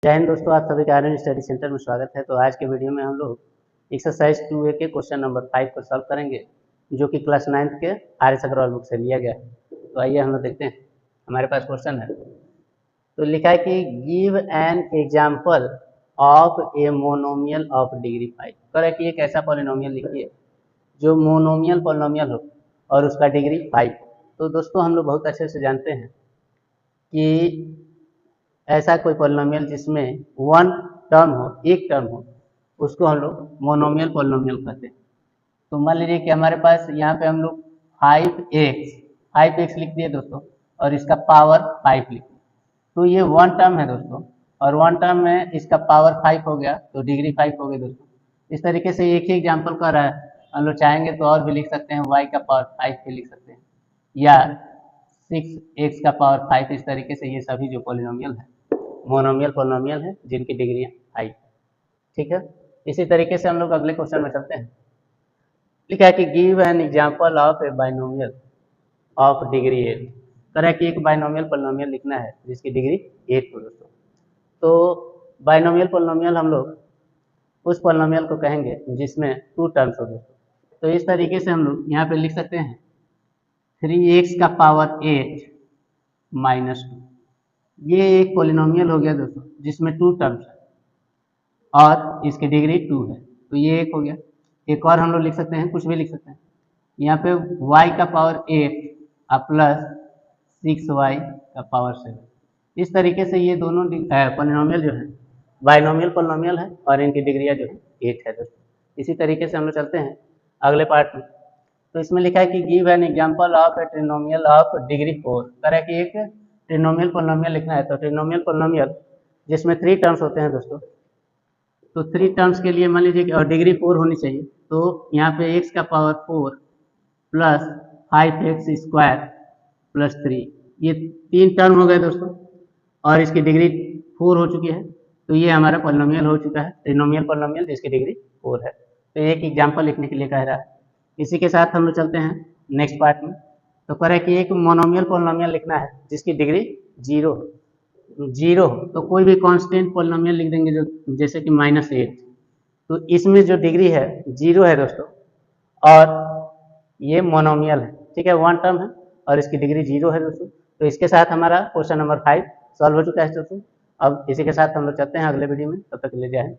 जय हिंद दोस्तों, आप सभी का आर्यन स्टडी सेंटर में स्वागत है। तो आज के वीडियो में हम लोग एक्सरसाइज 2A के क्वेश्चन नंबर 5 को सॉल्व करेंगे, जो कि क्लास 9th के आर्यस अग्रवाल बुक से लिया गया है। तो आइए हम लोग देखते हैं। हमारे पास क्वेश्चन है, तो लिखा है कि give an example of a monomial of degree 5। कह रहा है कि एक ऐसा पॉलिनोमियल लिखिए जो मोनोमियल पॉलिनोमियल हो और उसका डिग्री 5। तो दोस्तों हम लोग बहुत अच्छे से जानते हैं कि ऐसा कोई पॉलिनोमियल जिसमें वन टर्म हो, एक टर्म हो, उसको हम लोग मोनोमियल पॉलिनोमियल कहते हैं। तो मान लीजिए कि हमारे पास यहाँ पे हम लोग 5x लिख दिए दोस्तों, और इसका पावर 5 लिख दिए। तो ये वन टर्म है दोस्तों, और वन टर्म में इसका पावर 5 हो गया, तो डिग्री 5 हो गई दोस्तों। इस तरीके से एक ही एग्जाम्पल कर रहा है। हम लोग चाहेंगे तो और भी लिख सकते हैं, y का पावर 5 भी लिख सकते हैं, या 6x का पावर 5। इस तरीके से ये सभी जो पॉलिनोमियल है मोनोमियल पॉलिनोमियल है जिनकी डिग्री 5। ठीक है, इसी तरीके से हम लोग अगले क्वेश्चन में चलते हैं। लिखा है कि give an example of A binomial of degree 8। कह रहा है कि एक बाइनोमियल पॉलिनोमियल लिखना है जिसकी डिग्री 8 हो दोस्तों। तो बाइनोमियल पॉलिनोमियल हम लोग उस पॉलिनोमियल को कहेंगे जिसमें 2 टर्म्स हो दोस्तों। तो इस तरीके से हम लोग यहाँ पे लिख सकते हैं 3x का पावर 8 माइनस 2। ये एक पॉलिनोमियल हो गया दोस्तों जिसमें 2 टर्म्स है और इसकी डिग्री 2 है। तो ये एक हो गया। एक और हम लोग लिख सकते हैं, कुछ भी लिख सकते हैं। यहाँ पे y का पावर 8 प्लस 6y का पावर 7। इस तरीके से ये दोनों पॉलिनोमियल जो है बाइनोमियल पॉलिनोमियल है और इनकी डिग्रियाँ जो है 8 है दोस्तों। इसी तरीके से हम लोग चलते हैं अगले पार्ट में। तो इसमें लिखा है कि give an example of a trinomial of degree 4। कह रहा है कि एक ट्रिनोमियल पॉलिनोमियल लिखना है। तो ट्रिनोमियल पॉलिनोमियल जिसमें 3 टर्म्स होते हैं दोस्तों, तो 3 टर्म्स के लिए मान लीजिए कि और डिग्री 4 होनी चाहिए। तो यहाँ पे x का power 4 plus 5x square plus 3, ये 3 टर्म हो गए दोस्तों, और इसकी डिग्री 4 हो चुकी है। तो ये हमारा पॉलिनोमियल हो चुका है, ट्रिनोमियल पॉलिनोमियल जिसकी डिग्री 4 है। तो एक एग्जाम्पल लिखने के लिए कह रहा है। इसी के साथ हम लोग चलते हैं नेक्स्ट पार्ट में। तो कह रहा है कि एक मोनोमियल पॉलिनोमियल लिखना है जिसकी डिग्री 0 हो। तो कोई भी कांस्टेंट पॉलिनोमियल लिख देंगे, जो जैसे कि -8। तो इसमें जो डिग्री है 0 है दोस्तों, और ये मोनोमियल है। ठीक है, वन टर्म है और इसकी डिग्री 0 है दोस्तों। तो इसके साथ हमारा क्वेश्चन नंबर 5 सॉल्व हो चुका है दोस्तों। अब इसी के साथ हम लोग चलते हैं अगले वीडियो में। तब तक ले जाए।